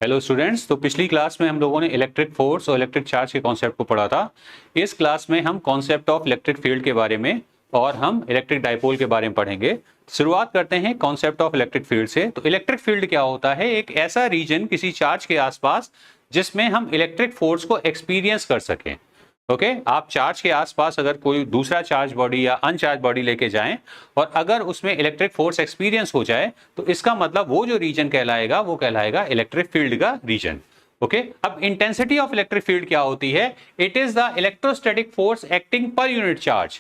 Hello students. तो पिछली class में हम लोगों ने इलेक्ट्रिक फोर्स और इलेक्ट्रिक चार्ज के कॉन्सेप्ट को पढ़ा था। इस क्लास में हम कॉन्सेप्ट ऑफ इलेक्ट्रिक फील्ड के बारे में और हम इलेक्ट्रिक डाइपोल के बारे में पढ़ेंगे। शुरुआत करते हैं कॉन्सेप्ट ऑफ इलेक्ट्रिक फील्ड से। तो इलेक्ट्रिक फील्ड क्या होता है? एक ऐसा रीजन किसी चार्ज के आसपास जिसमें हम इलेक्ट्रिक फोर्स को एक्सपीरियंस कर सकें। ओके आप चार्ज के आसपास अगर कोई दूसरा चार्ज बॉडी या अनचार्ज बॉडी लेके जाएं और अगर उसमें इलेक्ट्रिक फोर्स एक्सपीरियंस हो जाए तो इसका मतलब वो जो रीजन कहलाएगा वो कहलाएगा इलेक्ट्रिक फील्ड का रीजन। ओके अब इंटेंसिटी ऑफ इलेक्ट्रिक फील्ड क्या होती है? It is the electrostatic force acting per unit charge.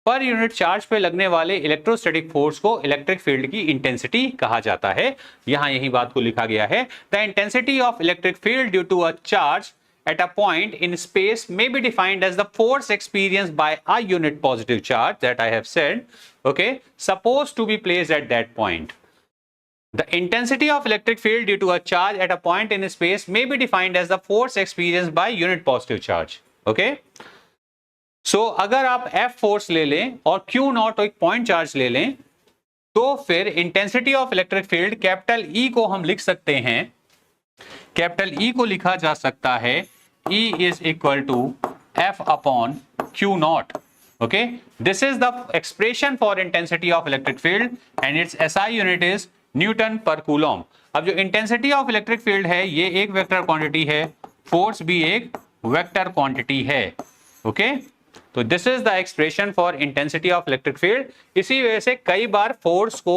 Per unit charge पे लगने वाले इलेक्ट्रोस्टैटिक फोर्स को इलेक्ट्रिक फील्ड की इंटेंसिटी कहा जाता है। यहां यही बात को लिखा गया है। The intensity of electric field due to a charge at a point in space may be defined as the force experienced by a unit positive charge that I have said, okay, supposed to be placed at that point. The intensity of electric field due to a charge at a point in space may be defined as the force experienced by unit positive charge. Okay? So अगर आप F force ले लें और Q not एक point charge ले लें तो फिर intensity of electric field capital E को हम लिख सकते हैं। कैपिटल E को लिखा जा सकता है E is equal to F upon Q naught. Okay, this is the expression for intensity of electric field and its SI unit is Newton per Coulomb. अब जो intensity of electric field है ये एक वेक्टर क्वांटिटी है, force भी एक vector quantity है। Okay तो this is the expression for intensity of electric field. इसी वजह से कई बार फोर्स को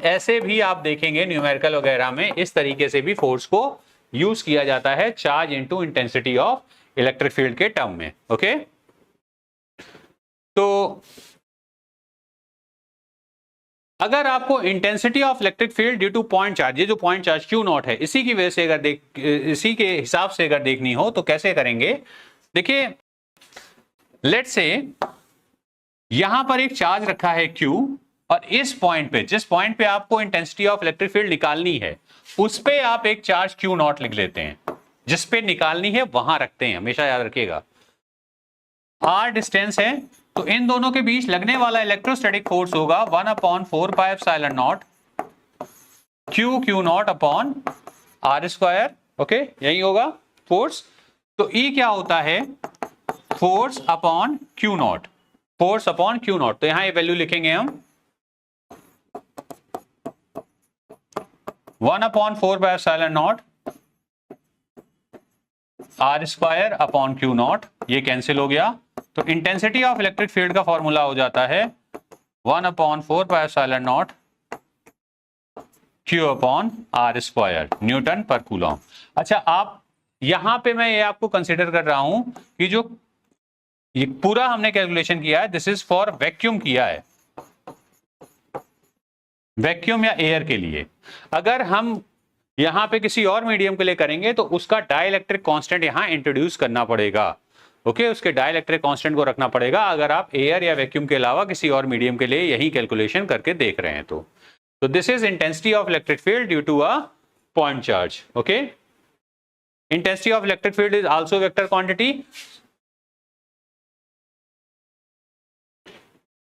ऐसे भी आप देखेंगे न्यूमेरिकल वगैरह में, इस तरीके से भी फोर्स को यूज किया जाता है charge into intensity of electric field के टर्म में। ओके तो अगर आपको intensity of electric field due two point charge, ये जो पॉइंट चार्ज Q नॉट है, इसी की वजह से अगर इसी के हिसाब से अगर देखनी हो तो कैसे करेंगे? देखिए लेट्स से यहां पर एक चार्ज रखा है Q और इस पॉइंट पे, जिस पॉइंट पे आपको इंटेंसिटी ऑफ इलेक्ट्रिक फील्ड निकालनी है उस पे आप एक चार्ज Q नॉट लिख लेते हैं। जिस पे निकालनी है वहां रखते हैं, हमेशा याद रखिएगा। R डिस्टेंस है तो इन दोनों के बीच लगने वाला इलेक्ट्रोस्टैटिक फोर्स होगा 1/4πε0 Q not upon R square. Okay यही होगा फोर्स। तो E क्या होता है? Force upon Q not, force upon Q not. तो यहां ये वैल्यू लिखेंगे हम 1/4πε0 R square upon Q not, ये कैंसिल हो गया। तो इंटेंसिटी ऑफ इलेक्ट्रिक फील्ड का फॉर्मूला हो जाता है 1/4πε0 Q upon R square Newton पर कूलॉम। अच्छा आप यहां पे मैं ये आपको कंसिडर कर रहा हूं कि जो ये पूरा हमने कैलकुलेशन किया है दिस इज फॉर वैक्यूम किया है, वैक्यूम या एयर के लिए। अगर हम यहां पे किसी और मीडियम के लिए करेंगे तो उसका डाइलेक्ट्रिक कांस्टेंट यहां इंट्रोड्यूस करना पड़ेगा। ओके उसके डाइलेक्ट्रिक कांस्टेंट को रखना पड़ेगा अगर आप एयर या वैक्यूम के अलावा किसी और मीडियम के लिए यही कैलकुलेशन करके देख रहे हैं तो this is intensity of electric field due to a point charge. Okay intensity of electric field is also vector quantity.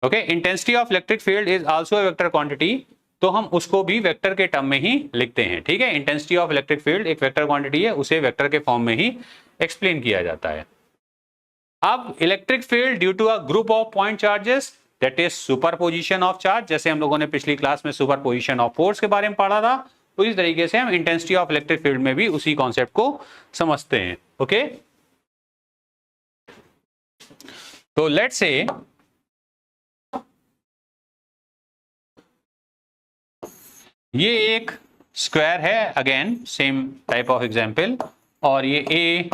Okay intensity of electric field is also a vector quantity, तो हम उसको भी vector के term में ही लिखते हैं। ठीक है इंटेंसिटी ऑफ इलेक्ट्रिक फील्ड एक वेक्टर क्वांटिटी है, उसे वेक्टर के फॉर्म में ही एक्सप्लेन किया जाता है। अब electric field due to a group of point charges that is superposition of charge, जैसे हम लोगों ने पिछली क्लास में सुपरपोजिशन ऑफ फोर्स के बारे में पढ़ा था, तो इस तरीके से हम इंटेंसिटी ऑफ इलेक्ट्रिक फील्ड में भी उसी कॉन्सेप्ट को समझते हैं। ओके तो लेट्स से ये एक स्क्वायर है, again same type of example, और ये A,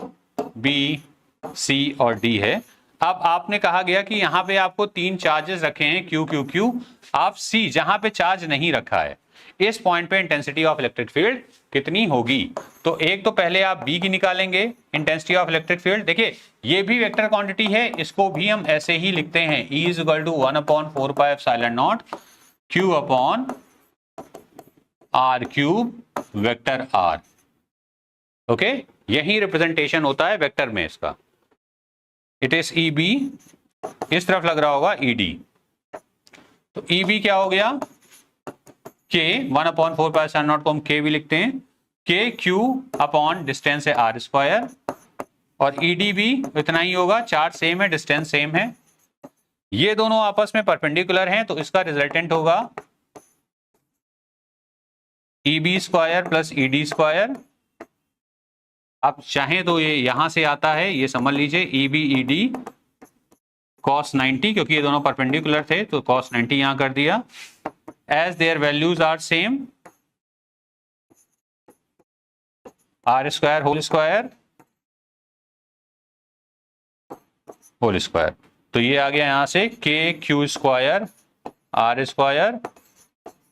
B, C और D है। अब आपने कहा गया कि यहां पे आपको तीन चार्जेस रखे हैं Q Q Q। आप C जहां पे चार्ज नहीं रखा है इस पॉइंट पे इंटेंसिटी ऑफ इलेक्ट्रिक फील्ड कितनी होगी? तो एक तो पहले आप B की निकालेंगे इंटेंसिटी ऑफ इलेक्ट्रिक फील्ड। देखिए ये भी वेक्टर क्वांटिटी है, इसको भी हम ऐसे ही लिखते हैं E is equal to 1/4πε0 Q upon R cube vector R। Okay यही रिप्रेजेंटेशन होता है वेक्टर में इसका। इट इज EB, इस तरफ लग रहा होगा ED। तो EB क्या हो गया? K 1/4πε0 को हम K भी लिखते हैं, के क्यू अपॉन डिस्टेंस है आर स्क्वायर, और ईडी भी इतना ही होगा, चार्ज सेम है, डिस्टेंस सेम है, ये दोनों आपस में परपेंडिकुलर हैं, तो इसका रिजल्टेंट होगा EB square plus ED square. आप चाहें तो ये यहां से आता है, ये समझ लीजिए, ईबी ईडी cos 90, क्योंकि ये दोनों परपेंडिकुलर थे तो cos 90 यहां कर दिया। As their values are same, R square whole square whole square, तो ये आ गया यहां से के Q square R square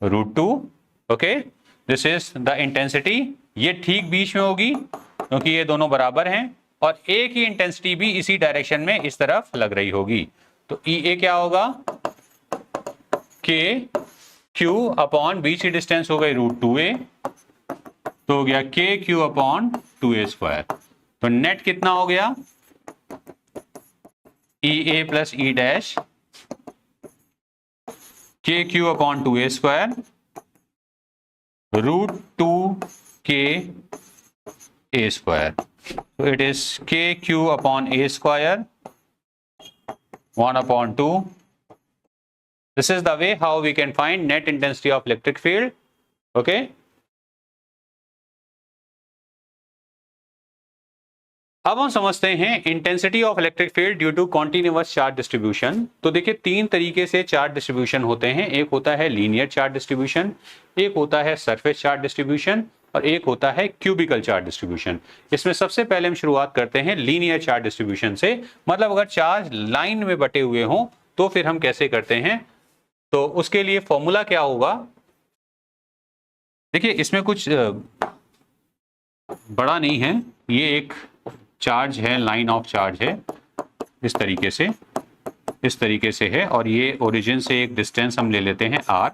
root 2। Okay, this is the intensity. ये ठीक बीच में होगी क्योंकि ये दोनों बराबर हैं, और एक ही इंटेंसिटी भी इसी डायरेक्शन में इस तरफ लग रही होगी। तो ई ए क्या होगा, के क्यू अपॉन बीच की डिस्टेंस हो गई रूट 2a, तो हो गया k q upon 2a square. तो नेट कितना हो गया, E A plus E dash k q upon 2a square root 2k a square. So it is k q upon a square 1 upon 2. This is the way how we can find net intensity of electric field. Okay. अब हम समझते हैं intensity of electric field due to continuous charge distribution. तो देखिए तीन तरीके से charge distribution होते हैं, एक होता है लीनियर चार्ज डिस्ट्रीब्यूशन, एक होता है सरफेस चार्ज डिस्ट्रीब्यूशन, और एक होता है क्यूबिकल चार्ज डिस्ट्रीब्यूशन। इसमें सबसे पहले हम शुरुआत करते हैं लीनियर चार्ज डिस्ट्रीब्यूशन से, मतलब अगर चार्ज लाइन में बटे हुए हों तो फिर हम कैसे करते हैं। तो उसके लिए फॉर्मूला क्या होगा, देखिए इसमें कुछ बड़ा नहीं है, ये एक चार्ज है, लाइन ऑफ चार्ज है, इस तरीके से है, और ये ओरिजिन से एक डिस्टेंस हम ले लेते हैं r।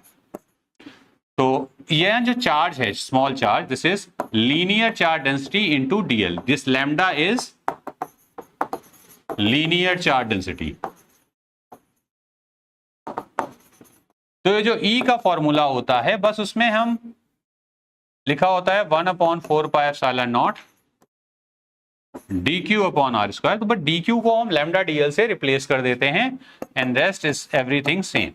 तो यह जो चार्ज है, small charge, this is linear charge density into dl, this lambda is linear charge density. तो ये जो E का फॉर्मूला होता है, बस उसमें हम लिखा होता है 1/4πε0 dq अपॉन आर स्क्वायर। तो बट dq को हम लैम्डा dl से रिप्लेस कर देते हैं, and rest is everything same.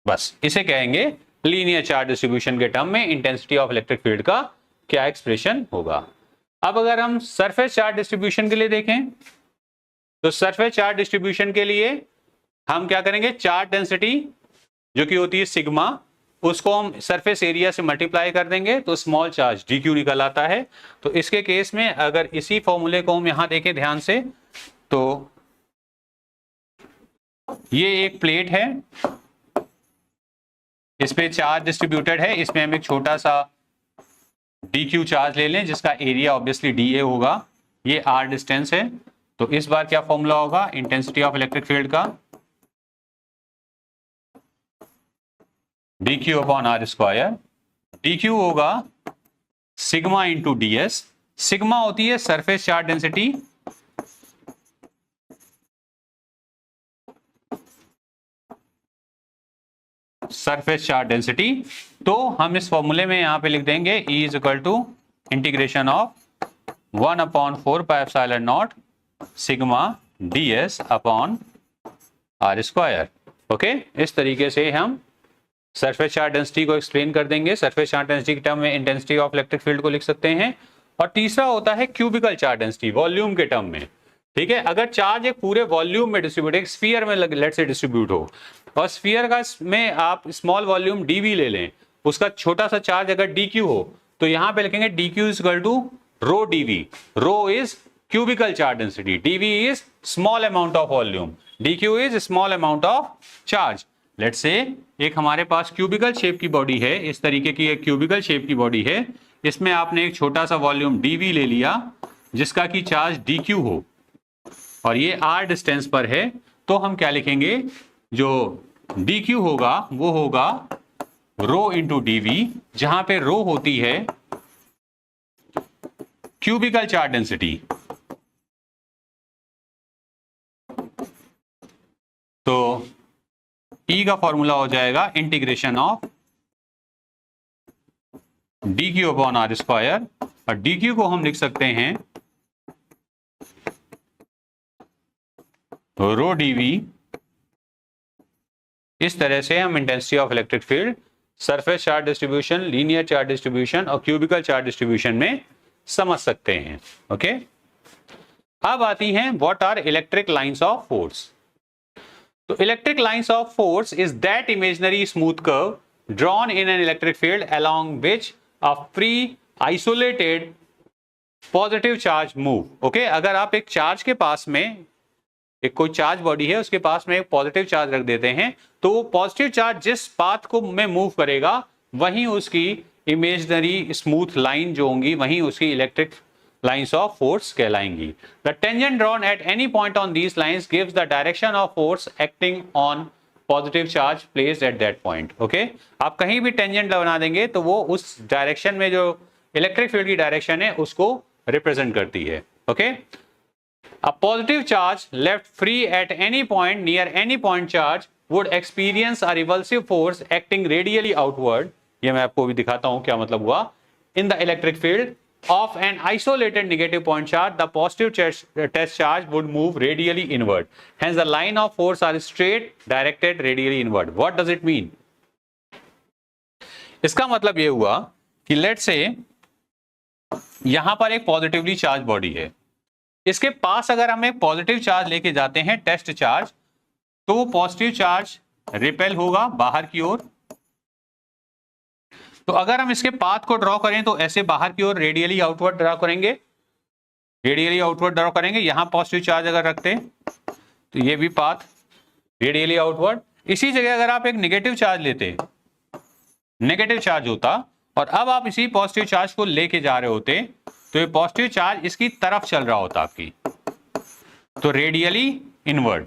बस इसे कहेंगे लीनियर चार्ज डिस्ट्रीब्यूशन के टर्म में इंटेंसिटी ऑफ इलेक्ट्रिक फील्ड का क्या एक्सप्रेशन होगा। अब अगर हम सरफेस चार्ज डिस्ट्रीब्यूशन के लिए देखें, तो सरफेस चार्ज डिस्ट्रीब्यूशन के लिए हम क्या करेंगे, चार्ज डेंसिटी जो कि होती है सिग्मा, उसको हम सरफेस एरिया से मल्टीप्लाई कर देंगे तो स्मॉल चार्ज dq निकल आता है। तो इसके केस में अगर इसी फॉर्मूले को हम यहां देखें ध्यान से, तो ये एक प्लेट है, इस पे चार्ज डिस्ट्रीब्यूटेड है, इसमें हम एक छोटा सा dq चार्ज ले लें जिसका एरिया ऑब्वियसली dA होगा, ये r डिस्टेंस है। तो इस बार क्या फॉर्मूला होगा इंटेंसिटी ऑफ इलेक्ट्रिक फील्ड का, dq upon R square, dq होगा सिग्मा इंटू ds। सिग्मा होती है surface charge density, surface charge density. तो हम इस फॉर्मूले में यहां पे लिख देंगे E is equal to integration of 1/4πε0 sigma ds upon R square. Okay, इस तरीके से हम सरफेस चार्ज डेंसिटी को एक्सप्लेन कर देंगे। सरफेस चार्ज डेंसिटी के टर्म में इंटेंसिटी ऑफ इलेक्ट्रिक फील्ड को लिख सकते हैं। और तीसरा होता है क्यूबिकल चार्ज डेंसिटी, वॉल्यूम के टर्म में। ठीक है, अगर चार्ज एक पूरे वॉल्यूम में डिस्ट्रीब्यूट, एक स्फीयर में लेट से डिस्ट्रीब्यूट हो, और स्फीयर का में आप स्मॉल वॉल्यूम dv ले लें, उसका छोटा सा चार्ज अगर dq हो, तो यहां पे लिखेंगे dq is equal to rho dv। Rho is cubical charge density, dv is small amount of volume, dq is small amount of charge. Let's say एक हमारे पास क्यूबिकल शेप की बॉडी है, इस तरीके की एक क्यूबिकल शेप की बॉडी है, इसमें आपने एक छोटा सा वॉल्यूम dv ले लिया जिसका की चार्ज dq हो, और ये r डिस्टेंस पर है। तो हम क्या लिखेंगे, जो dq होगा वो होगा रो इंटू dv, जहां पे रो होती है क्यूबिकल चार्ज डेंसिटी। तो ई का फॉर्मूला हो जाएगा integration of D Q upon R square, और डी क्यू को हम लिख सकते हैं रो डीवी। इस तरह से हम intensity of electric field, surface charge distribution, linear charge distribution और क्यूबिकल चार्ज डिस्ट्रीब्यूशन में समझ सकते हैं। ओके, अब आती हैं what are electric lines of force. तो electric lines of force is that imaginary smooth curve drawn in an electric field along which a free isolated positive charge move. Okay, अगर आप एक चार्ज के पास में, एक कोई चार्ज बॉडी है उसके पास में एक पॉजिटिव चार्ज रख देते हैं, तो वो पॉजिटिव चार्ज जिस पाथ को में मूव करेगा वहीं उसकी इमेजिनरी स्मूथ लाइन जो होंगी वहीं उसकी इलेक्ट्रिक लाइंस ऑफ फोर्स कहलाएंगी। The tangent drawn at any point on these lines gives the direction of force acting on positive charge placed at that point. Okay, आप कहीं भी टेंजेंट बना देंगे तो वो उस डायरेक्शन में जो इलेक्ट्रिक फील्ड की डायरेक्शन है उसको रिप्रेजेंट करती है। Okay, a positive charge left free at any point near any point charge would experience a repulsive force acting radially outward। ये मैं आपको भी दिखाता हूं क्या मतलब हुआ। In the electric field of an isolated negative point charge, the positive test charge would move radially inward. Hence, the line of force are straight directed radially inward. What does it mean? इसका मतलब ये हुआ कि let's say यहां पर एक positively charge body है, इसके पास अगर हम एक पॉजिटिव चार्ज लेके जाते हैं टेस्ट चार्ज, तो वो पॉजिटिव चार्ज रिपेल होगा बाहर की ओर। तो अगर हम इसके पाथ को ड्रॉ करें तो ऐसे बाहर की ओर रेडियली आउटवर्ड ड्रॉ करेंगे, रेडियली आउटवर्ड ड्रॉ करेंगे। यहां पॉजिटिव चार्ज अगर रखते हैं तो ये भी पाथ रेडियली आउटवर्ड। इसी जगह अगर आप एक नेगेटिव चार्ज लेते, नेगेटिव चार्ज होता, और अब आप इसी पॉजिटिव चार्ज को लेके जा रहे होते, तो ये पॉजिटिव चार्ज इसकी तरफ चल रहा होता आपकी, तो radially inward,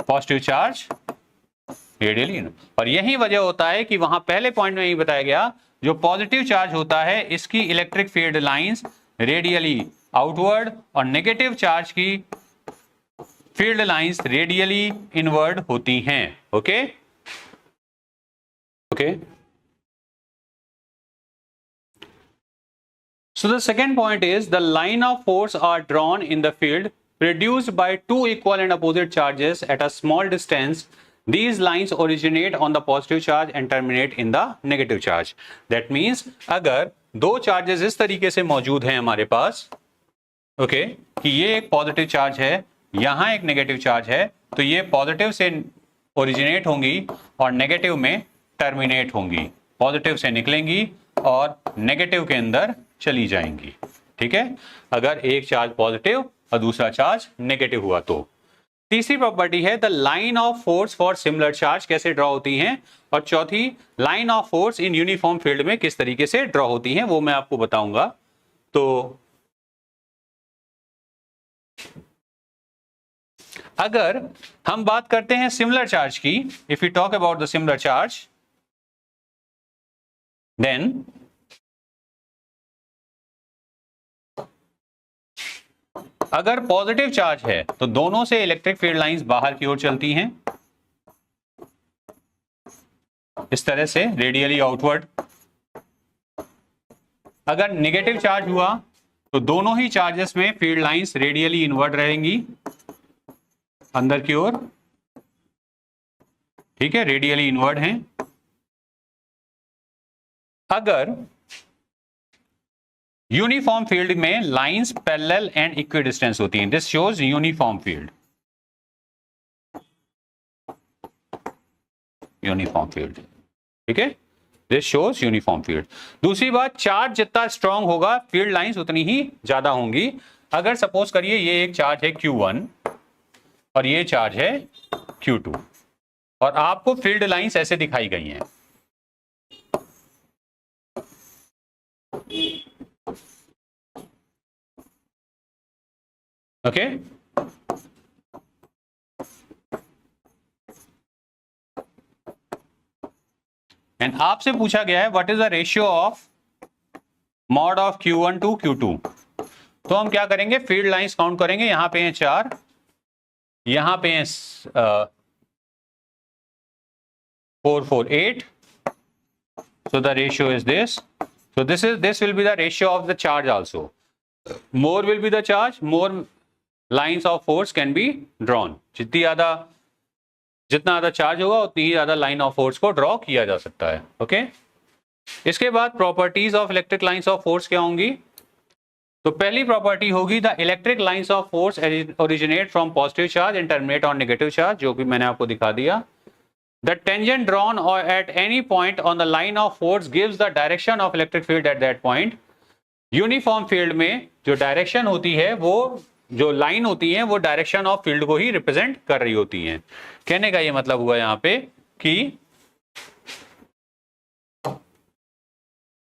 positive charge radially inward. और यही वजह होता है कि वहां पहले पॉइंट में ही बताया गया, जो पॉजिटिव चार्ज होता है इसकी electric field lines radially outward और नेगेटिव चार्ज की फील्ड लाइंस रेडियली इनवर्ड होती हैं। Okay okay, so the second point is the line of force are drawn in the field produced by two equal and opposite charges at a small distance. These lines originate on the positive charge and terminate in the negative charge. That means अगर दो charges इस तरीके से मौजूद हैं हमारे पास, okay, कि ये एक पॉजिटिव चार्ज है, यहां एक नेगेटिव चार्ज है, तो ये पॉजिटिव से ओरिजिनेट होंगी और नेगेटिव में टर्मिनेट होंगी, पॉजिटिव से निकलेंगी और नेगेटिव के अंदर चली जाएंगी। ठीक है, अगर एक चार्ज पॉजिटिव और दूसरा चार्ज नेगेटिव हुआ तो। तीसरी प्रॉपर्टी है the line of force for similar charge कैसे ड्रॉ होती हैं, और चौथी line of force in uniform field में किस तरीके से ड्रॉ होती हैं, वो मैं आपको बताऊंगा। तो अगर हम बात करते हैं सिमिलर चार्ज की, if you talk about the similar charge, then अगर पॉजिटिव चार्ज है तो दोनों से इलेक्ट्रिक फील्ड लाइंस बाहर की ओर चलती हैं इस तरह से रेडियली आउटवर्ड। अगर नेगेटिव चार्ज हुआ तो दोनों ही चार्जेस में फील्ड लाइंस रेडियली इनवर्ड रहेंगी अंदर की ओर। ठीक है, रेडियली इनवर्ड हैं। अगर यूनिफॉर्म फील्ड में लाइंस पैरेलल एंड इक्विडिस्टेंस होती हैं, this shows uniform field, uniform field. ठीक है, दिस शोज यूनिफॉर्म फील्ड। दूसरी बात, चार्ज जितना स्ट्रांग होगा फील्ड लाइंस उतनी ही ज्यादा होंगी। अगर सपोज करिए ये एक चार्ज है Q1 और ये चार्ज है Q2 और आपको फील्ड लाइंस ऐसे दिखाई गई हैं, ओके, एंड आपसे पूछा गया है what is the ratio of mod of Q1 to Q2। तो हम क्या करेंगे, फील्ड लाइंस काउंट करेंगे। यहां पे हैं 4, यहां पे हैं 448. So the ratio is this. So this will be the ratio of the charge also. More will be the charge, more lines of force can be drawn. जितना ज़्यादा चार्ज होगा उतनी ही ज़्यादा लाइन ऑफ फोर्स को draw किया जा सकता है. ओके. इसके बाद properties of electric lines of force क्या होंगी? तो पहली प्रॉपर्टी होगी the electric lines of force originate from positive charge and terminate on negative charge, जो भी मैंने आपको दिखा दिया. द टेंजेंट ड्रॉन और eight any point on the line of force gives the direction of electric field eight that point. Uniform field में जो direction होती है, वो जो लाइन होती है, वो डायरेक्शन ऑफ फील्ड को ही रिप्रेजेंट कर रही होती है. कहने का ये मतलब हुआ यहाँ पे कि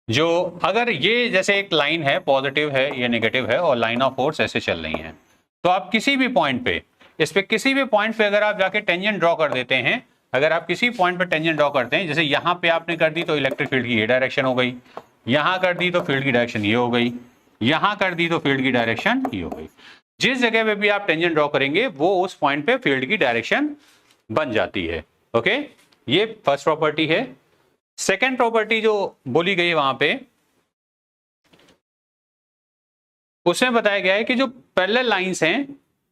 जो अगर ये जैसे एक लाइन है, पॉजिटिव है, ये नेगेटिव है और लाइन ऑफ फोर्स ऐसे चल रही है, तो आप किसी भी पॉइंट पे, इस पे किसी भी पॉइंट पे अगर आप जाके टेंजेंट ड्रॉ कर देते हैं, अगर आप किसी पॉइंट पे टेंजेंट ड्रॉ करते हैं, जैसे यहाँ पे आपने कर दी तो इलेक्ट्रिक फील्ड की ये डायरेक्शन हो गई, यहाँ कर दी तो फील्ड की डायरेक्शन ये हो गई, यहाँ कर दी तो फील्ड की डायरेक्शन ये हो गई. जिस जगह पे भी आप टेंजेंट ड्रॉ करेंगे वो उस पॉइंट पे फील्ड की डायरेक्शन बन जाती है. ओके, ये फर्स्ट प्रॉपर्टी है. सेकेंड प्रॉपर्टी जो बोली गई वहां पे, उसमें बताया गया है कि जो पैरेलल लाइंस हैं,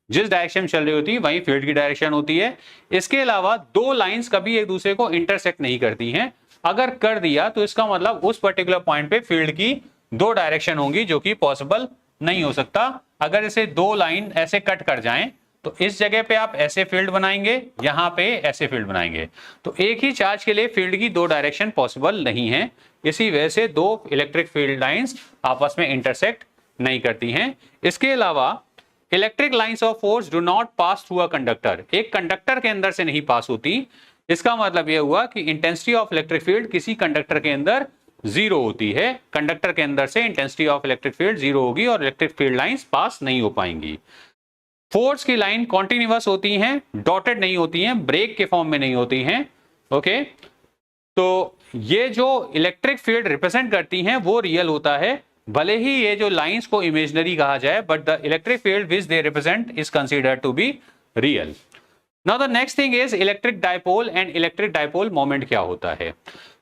जिस डायरेक्शन में चल रही होती है वहीं फील्ड की डायरेक्शन होती है. इसके अलावा दो लाइंस कभी एक दूसरे को इंटरसेक्ट नहीं करती हैं. अगर कर दिया तो इसका मतलब उस पर्टिकुलर पॉइंट पे फील्ड की दो डायरेक्शन होंगी, जो कि पॉसिबल नहीं हो सकता. अगर इसे दो लाइन ऐसे कट कर जाएं तो इस जगह पे आप ऐसे फील्ड बनाएंगे, यहां पे ऐसे फील्ड बनाएंगे, तो एक ही चार्ज के लिए फील्ड की दो डायरेक्शन पॉसिबल नहीं है. इसी वजह से दो इलेक्ट्रिक फील्ड लाइंस आपस में इंटरसेक्ट नहीं करती हैं. इसके अलावा electric lines of force do not pass through a conductor. एक कंडक्टर के अंदर से नहीं पास होती. इसका मतलब यह हुआ कि इंटेंसिटी ऑफ इलेक्ट्रिक फील्ड किसी कंडक्टर के अंदर जीरो होती है. कंडक्टर के अंदर से intensity of electric field zero होगी और इलेक्ट्रिक फील्ड लाइंस पास नहीं हो पाएंगी. फोर्स की लाइन कॉन्टिन्यूअस होती हैं, डॉटेड नहीं होती हैं, ब्रेक के फॉर्म में नहीं होती हैं. ओके, तो ये जो इलेक्ट्रिक फील्ड रिप्रेजेंट करती हैं वो रियल होता है, भले ही ये जो लाइंस को इमेजिनरी कहा जाए, but the electric field which they represent is considered to be real. Now the next thing is electric dipole and electric dipole moment क्या होता है.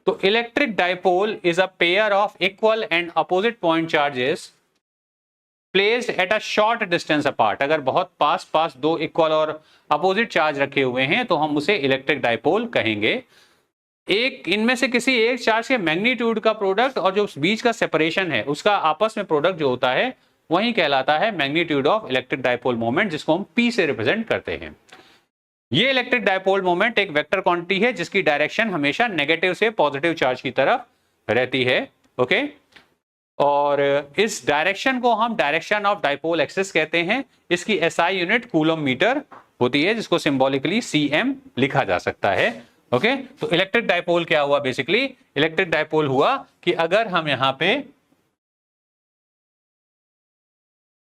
तो electric dipole is a pair of equal and opposite point charges placed at a short distance apart. अगर बहुत पास दो equal और opposite charge रखे हुए हैं तो हम उसे इलेक्ट्रिक डायपोल कहेंगे. एक इनमें से किसी एक चार्ज के मैग्नीट्यूड का प्रोडक्ट और जो बीच का सेपरेशन है उसका आपस में प्रोडक्ट जो होता है वही कहलाता है magnitude of electric dipole moment, जिसको हम P से रिप्रेजेंट करते हैं. ये इलेक्ट्रिक डायपोल मोमेंट एक वेक्टर क्वांटिटी है जिसकी डायरेक्शन हमेशा नेगेटिव से पॉजिटिव चार्ज की तरफ रहती है. ओके, और इस डायरेक्शन को हम डायरेक्शन ऑफ डायपोल एक्सिस कहते हैं. इसकी SI यूनिट कूलम मीटर होती है, जिसको सिंबॉलिकली cm लिखा जा सकता है. ओके, तो इलेक्ट्रिक डायपोल क्या हुआ? बेसिकली इलेक्ट्रिक डायपोल हुआ कि अगर हम यहां पे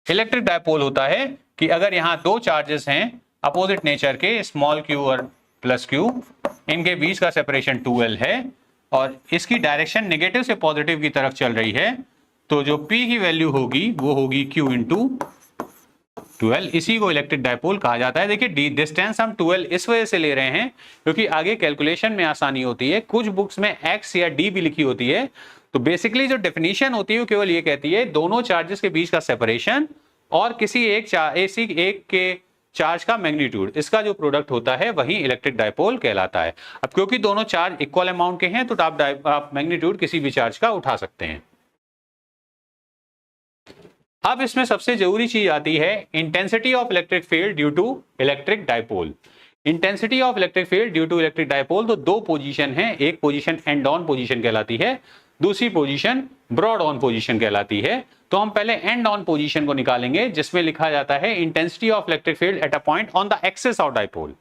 इलेक्ट्रिक डायपोल होता है कि अगर यहां दो चार्जेस हैं अपोजिट नेचर के, स्मॉल q और प्लस q, इनके बीच का सेपरेशन 2l है और इसकी डायरेक्शन नेगेटिव से पॉजिटिव की तरफ चल रही है, तो जो P की वैल्यू होगी वो होगी Q इंटू 12. इसी को इलेक्ट्रिक डायपोल कहा जाता है. देखिए डिस्टेंस हम 12 इस वजह से ले रहे हैं क्योंकि आगे कैलकुलेशन में आसानी होती है. कुछ बुक्स में x या d भी लिखी होती है, तो बेसिकली जो डेफिनेशन होती है वो केवल ये कहती है दोनों चार्जेस के बीच का सेपरेशन और किसी एक के चार्ज का मैग्नीट्यूड, इसका जो प्रोडक्ट होता है वही इलेक्ट्रिक डायपोल कहलाता है. अब क्योंकि दोनों चार्ज इक्वल अमाउंट के हैं तो आप मैग्नीट्यूड किसी भी चार्ज का उठा सकते हैं. अब इसमें सबसे जरूरी चीज आती है intensity of electric field due to electric dipole. Intensity of electric field due to electric dipole, तो दो पोजीशन है. एक पोजीशन एंड ऑन पोजीशन कहलाती है, दूसरी पोजीशन ब्रॉड ऑन पोजीशन कहलाती है. तो हम पहले एंड ऑन पोजीशन को निकालेंगे जिसमें लिखा जाता है intensity of electric field at a point on the axis of dipole.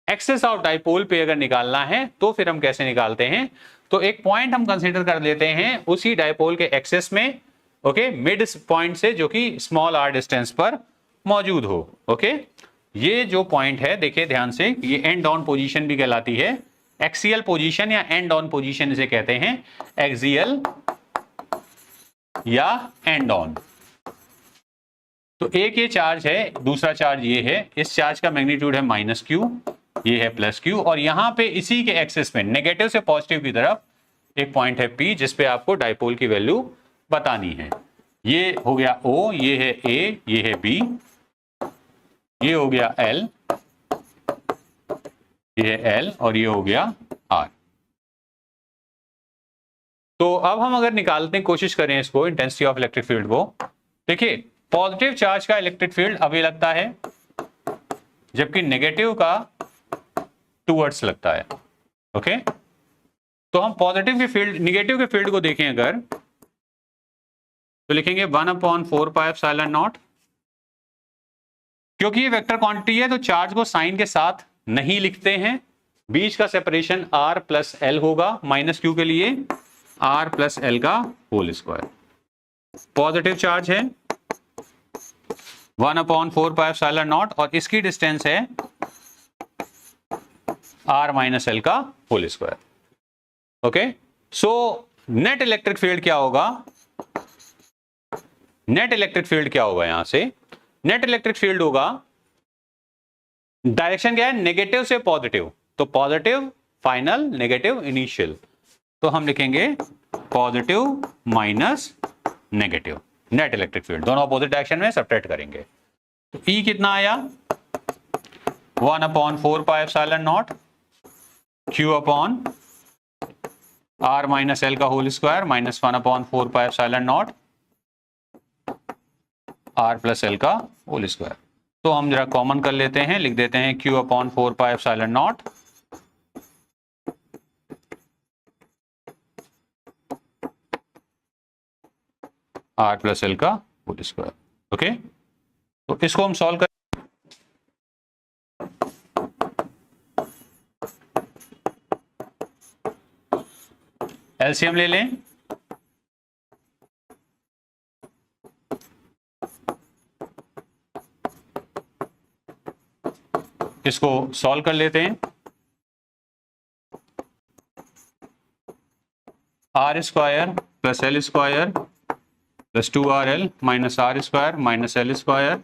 Axis of dipole पे अगर निकालना है तो फिर हम कैसे निकालते हैं? तो एक पॉइंट हम कंसीडर कर लेते हैं उसी डायपोल के एक्सिस में, ओके, मिड पॉइंट से जो कि स्मॉल r डिस्टेंस पर मौजूद हो. ओके, ये जो पॉइंट है देखिए ध्यान से, ये एंड ऑन पोजीशन भी कहलाती है. एक्सियल पोजीशन या एंड ऑन पोजीशन इसे कहते हैं, एक्सियल या एंड ऑन. तो एक ये चार्ज है, दूसरा चार्ज ये है. इस चार्ज का मैग्नीट्यूड है -q, ये है प्लस क्यू, और यहां पे इसी के एक्सिस में नेगेटिव से पॉजिटिव की तरफ एक पॉइंट है पी, जिसपे आपको डाइपोल की वैल्यू बतानी है। ये हो गया ओ, ये है ए, ये है बी, ये हो गया एल, ये है एल, और ये हो गया आर। तो अब हम अगर निकालने की कोशिश करें इसको, इंटेंसिटी ऑफ इलेक्ट्रिक फील्ड को, देखिए पॉजिटिव चार्ज का इलेक्ट्रिक फील्ड अभी लगता है, जबकि नेगेटिव का टूवर्ड्स लगता है। ओके, तो हम पॉजिटिव के फील्ड, निगेटिव के फील्ड को देखें अगर, तो लिखेंगे 1/4 पाई एप्सिलॉन नॉट। क्योंकि ये वेक्टर क्वांटिटी है तो चार्ज को साइन के साथ नहीं लिखते हैं, बीच का सेपरेशन r प्लस एल होगा, माइनस क्यू के लिए r प्लस एल का होल स्क्वायर। पॉजिटिव चार्ज है 1/4 पाई एप्सिलॉन नॉट, और इसकी डिस्टेंस है r माइनस एल का whole square. Okay, so net electric field क्या होगा? नेट इलेक्ट्रिक फील्ड क्या होगा? यहां से नेट इलेक्ट्रिक फील्ड होगा, डायरेक्शन क्या है? नेगेटिव से पॉजिटिव, तो पॉजिटिव फाइनल, नेगेटिव इनिशियल, तो हम लिखेंगे positive minus negative net electric field, दोनों अपोजिट डायरेक्शन में सब्ट्रैक्ट करेंगे। तो ई कितना आया? 1/4 pi epsilon naught Q upon r minus L का whole square minus 1/4 pi epsilon naught r plus L का होल स्क्वायर। तो हम जरा कॉमन कर लेते हैं, लिख देते हैं q/4 पाई epsilon naught r plus L का होल स्क्वायर। ओके, तो इसको हम सॉल्व कर, एलसीएम ले लें। इसको सॉल्व कर लेते हैं। R square plus L square plus 2RL minus R square minus L square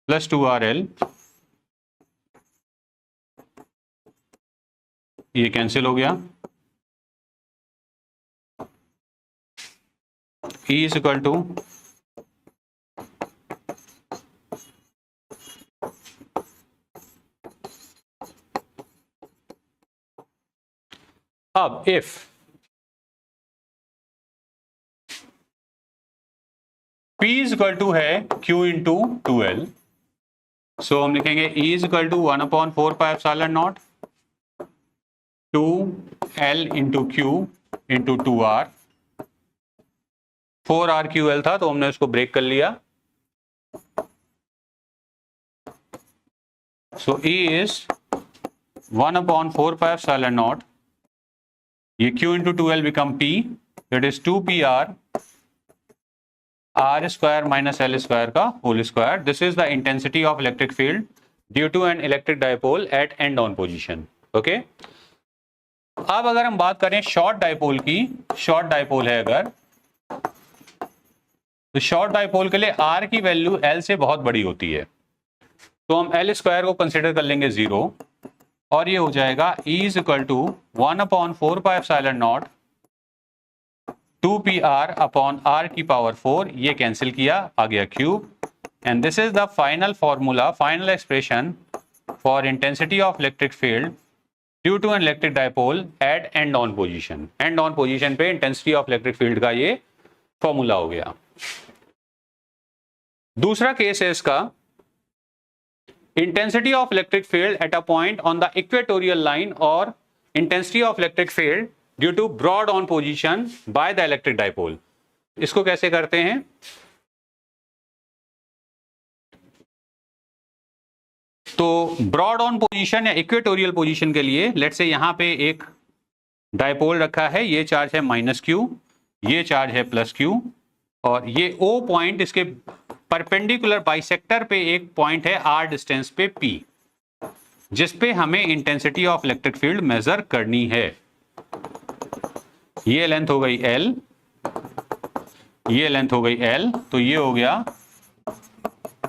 plus 2RL, ये कैंसिल हो गया। E is equal to अब if P is equal to है Q into 2L, सो हम लिखेंगे E is equal to 1/4 pi epsilon not 2L into Q into 2R। 4RQL था तो हमने उसको ब्रेक कर लिया, सो E is 1/4 pi epsilon not, ये Q into 2L become P, that is 2PR R square minus L square का whole square. This is the intensity of electric field due to an electric dipole at end on position. Okay, अब अगर हम बात करें short dipole की, short dipole है अगर, तो शॉर्ट डाइपोल के लिए R की वैल्यू L से बहुत बड़ी होती है, तो हम एल स्क्वायर को कंसिडर कर लेंगे 0, और ये हो जाएगा E is equal to 1/4 pi epsilon naught 2PR upon R की पावर 4, ये कैंसिल किया, आ गया cube, and this is the final formula, final expression for intensity of electric field due to an electric dipole at end on position. End on position पे intensity of electric field का ये formula हो गया। दूसरा case है इसका, intensity of electric field at a point on the equatorial line और intensity of electric field due to broad on position by the electric dipole. इसको कैसे करते हैं? तो ब्रॉड ऑन पोजीशन या इक्वेटोरियल पोजीशन के लिए लेट्स से यहां पे एक डाइपोल रखा है, ये चार्ज है -Q, ये चार्ज है +Q, और ये O पॉइंट इसके परपेंडिकुलर बाइसेक्टर पे एक पॉइंट है R डिस्टेंस पे P, जिस पे हमें intensity of electric field measure करनी है। ये लेंथ हो गई L, ये लेंथ हो गई L, तो ये हो गया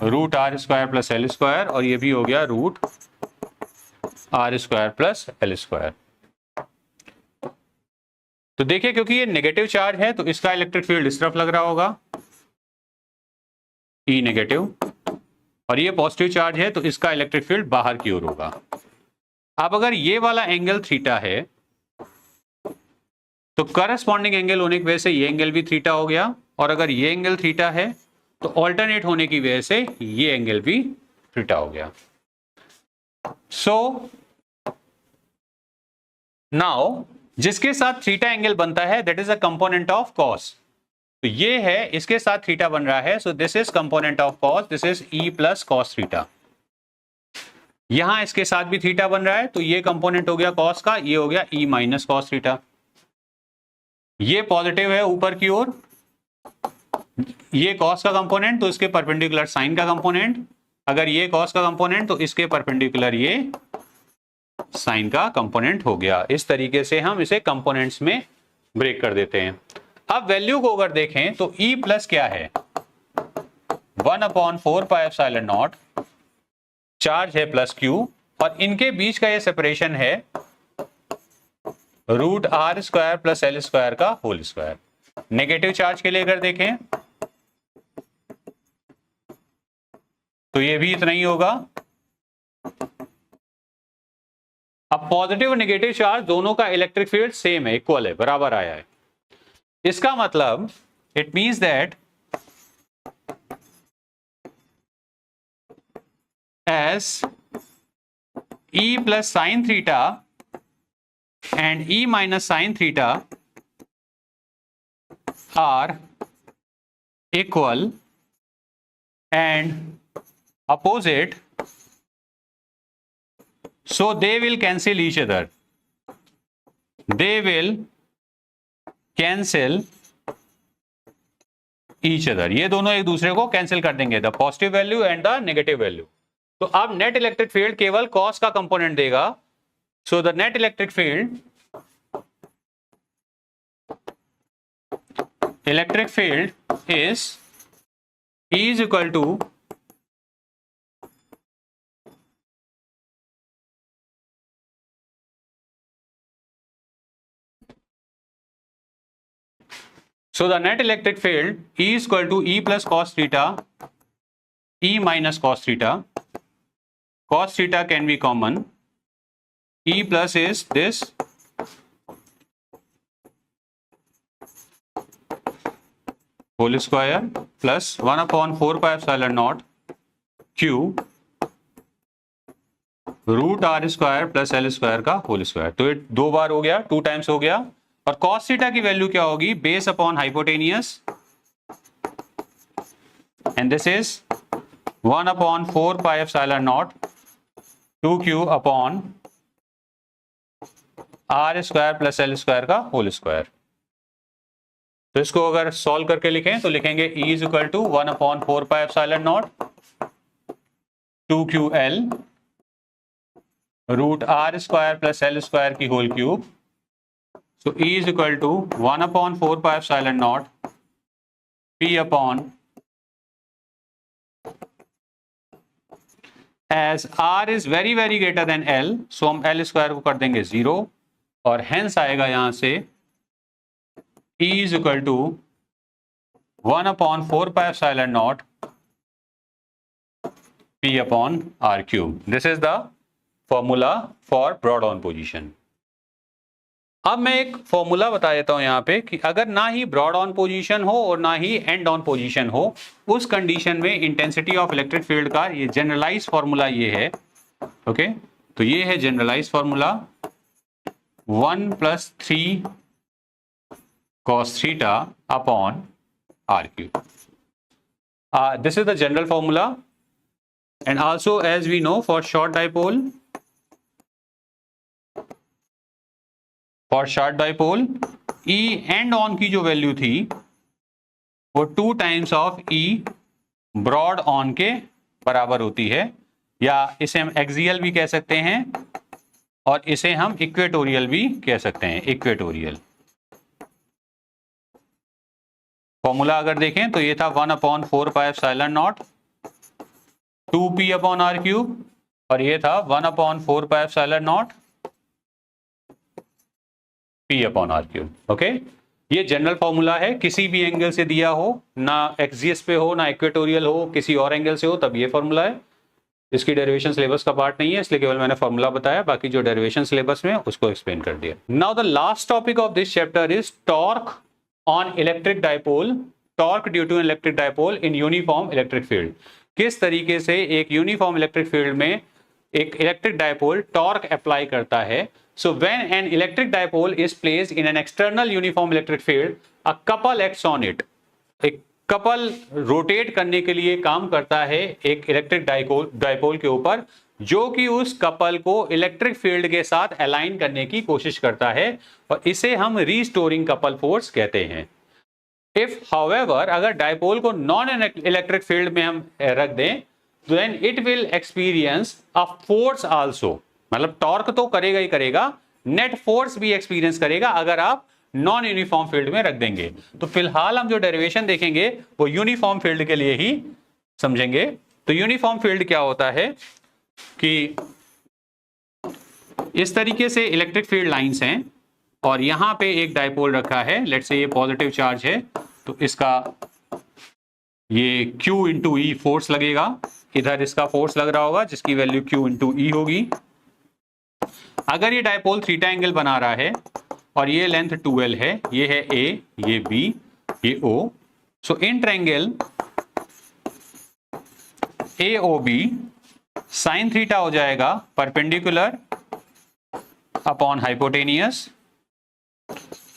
√R² + L², और ये भी हो गया √R² R square plus L square. तो देखिए क्योंकि ये नेगेटिव चार्ज है तो इसका इलेक्ट्रिक फील्ड इस तरफ लग रहा होगा, ई नेगेटिव, और ये पॉजिटिव चार्ज है तो इसका इलेक्ट्रिक फील्ड बाहर की ओर होगा। अब अगर ये वाला एंगल थीटा है तो करस्पॉन्डिंग एंगल होने की वजह से ये एंगल भी थीटा हो गया, और अगर ये एंगल थीटा है तो ऑल्टरनेट होने की वजह से ये एंगल भी थीटा हो गया। सो नाउ जिसके साथ थीटा एंगल बनता है that is a component of cos. तो ये है, इसके साथ थीटा बन रहा है, सो this is component of cos, this is E plus cos theta. यहां इसके साथ भी थीटा बन रहा है तो ये कंपोनेंट हो गया कॉस का, ये हो गया ई माइनस कॉस थीटा। ये पॉजिटिव है ऊपर की ओर, ये कॉस का कंपोनेंट तो इसके परपेंडिकुलर साइन का कंपोनेंट, अगर ये कॉस का कंपोनेंट तो इसके परपेंडिकुलर ये साइन का कंपोनेंट हो गया। इस तरीके से हम इसे कंपोनेंट्स में ब्रेक कर देते हैं। अब वैल्यू को अगर देखें तो E प्लस क्या है, 1/4πε0, चार्ज है प्लस Q, और इनके बीच का ये सेपरेशन है √r² प्लस L² का होल स्क्वायर। नेगेटिव चार्ज के लिए अगर देखें तो ये भी इतना ही होगा। अब पॉजिटिव और नेगेटिव चार्ज दोनों का इलेक्ट्रिक फील्ड सेम है, इक्वल है, बराबर आया है। इसका मतलब it means that as E plus sin theta and E minus sin theta are equal and opposite, so they will cancel each other. They will cancel each other. ये दोनों एक दूसरे को कैंसिल कर देंगे, the positive value and the negative value. तो अब net electric field केवल कॉस का कंपोनेंट देगा, so the net electric field is E is equal to so the net electric field E is equal to E plus cos theta, E minus cos theta. Cos theta can be common. E plus is this whole square plus 1/4πε0 Q √r² plus L² का whole square. तो ये दो बार हो गया, 2 times हो गया। और cos theta की वैल्यू क्या होगी, base upon hypotenuse, and this is 1/4πε0 2Q upon R² plus L² का होल स्क्वायर। तो इसको अगर सॉल्व करके लिखें तो लिखेंगे E is equal to 1/4πε0 2QL √r² plus L² की whole cube. So E is equal to 1/4πε0 P upon, as R is very greater than L, so हम L² को कर देंगे 0, और हेंस आएगा यहां से E is equal to 1/4πε0 P upon R cube. This is the formula for brought on position. अब मैं एक फॉर्मूला बता देता हूं यहां पे कि अगर ना ही ब्रॉड ऑन पोजीशन हो और ना ही एंड ऑन पोजीशन हो, उस कंडीशन में इंटेंसिटी ऑफ इलेक्ट्रिक फील्ड का ये जनरलाइज फॉर्मूला ये है। ओके, तो ये है generalize formula 1 + 3 cos theta upon r cube. This is the general formula, and also as we know for short dipole, for short dipole E end on की जो value थी वो 2 times of E broad on के बराबर होती है, या इसे हम एक्सियल भी कह सकते हैं और इसे हम इक्वेटोरियल भी कह सकते हैं। इक्वेटोरियल फॉर्मूला अगर देखें तो ये था 1/4πε0 2P अपॉन R क्यूब, और ये था 1/4 pi epsilon not P/r³। Okay, ये जनरल फॉर्मूला है, किसी भी एंगल से दिया हो, ना एक्सिस पे हो ना इक्वेटोरियल हो, किसी और एंगल से हो तब ये फॉर्मूला है। इसकी डेरिवेशन सिलेबस का पार्ट नहीं है, इसलिए केवल मैंने फॉर्मूला बताया, बाकी जो डेरिवेशन सिलेबस में उसको एक्सप्लेन कर दिया। Now the last topic of this chapter is torque on electric dipole, torque due to electric dipole in uniform electric field. किस तरीके से एक यूनिफॉर्म इलेक्ट्रिक फील्ड में एक इलेक्ट्रिक डाइपोल टॉर्क अप्लाई करता है। So when an electric dipole is placed in an external uniform electric field, a couple acts on it. एक couple rotate करने के लिए काम करता है एक इलेक्ट्रिक डाइपोल के ऊपर, जो कि उस कपल को इलेक्ट्रिक फील्ड के साथ अलाइन करने की कोशिश करता है, और इसे हम रीस्टोरिंग कपल फोर्स कहते हैं। इफ हाउएवर अगर डाइपोल को नॉन इलेक्ट्रिक फील्ड में हम रख दें, then it will experience a force also, मतलब टॉर्क तो करेगा ही करेगा, नेट फोर्स भी एक्सपीरियंस करेगा अगर आप नॉन यूनिफॉर्म फील्ड में रख देंगे। तो फिलहाल हम जो डेरिवेशन देखेंगे वो यूनिफॉर्म फील्ड के लिए ही समझेंगे। तो यूनिफॉर्म फील्ड क्या होता है कि इस तरीके से इलेक्ट्रिक फील्ड लाइंस हैं और यहां पे एक डाइपोल रखा है, लेट्स से ये पॉजिटिव चार्ज है, तो इसका ये Q × E फोर्स लगेगा, इधर इसका फोर्स लग रहा होगा जिसकी वैल्यू Q × E होगी। अगर ये डाइपोल थीटा एंगल बना रहा है और ये लेंथ 2L है, ये है A, ये B, ये O, so in triangle AOB sine theta हो जाएगा perpendicular upon hypotenuse,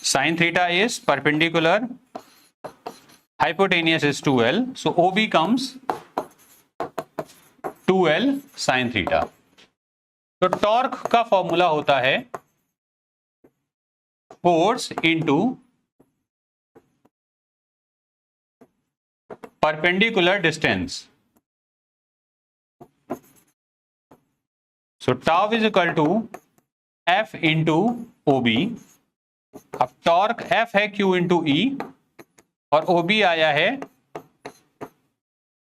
sine theta is perpendicular, hypotenuse is 2L, so OB comes 2L sin theta। तो टॉर्क का फॉर्मूला होता है force into perpendicular distance, so tau is equal to F into OB। अब torque F है Q into E और OB आया है,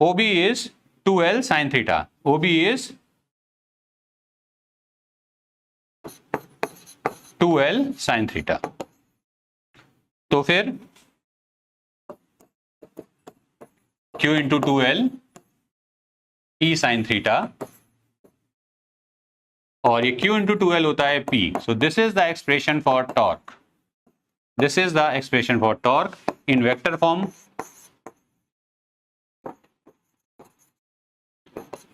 OB is 2L sin theta, OB is 2L sin theta. तो फिर Q into 2L E sin theta और ये Q into 2L होता है P। So this is the expression for torque, this is the expression for torque in vector form।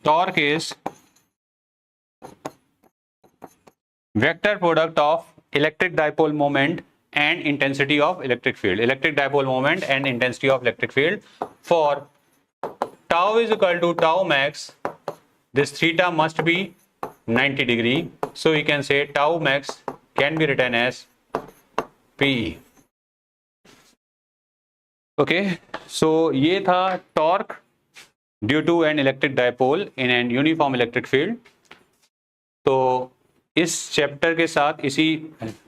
Torque is vector product of electric dipole moment and intensity of electric field, electric dipole moment and intensity of electric field for tau is equal to tau max, this theta must be 90 degree, so we can say tau max can be written as PE। Okay, so ये था torque due to an electric dipole in an uniform electric field. तो इस chapter के साथ, इसी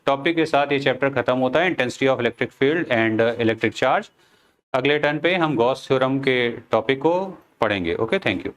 topic के साथ ये चैप्टर खत्म होता है, intensity of electric field and electric charge. अगले टर्न पे हम गॉस थ्योरम के टॉपिक को पढ़ेंगे। Okay, thank you.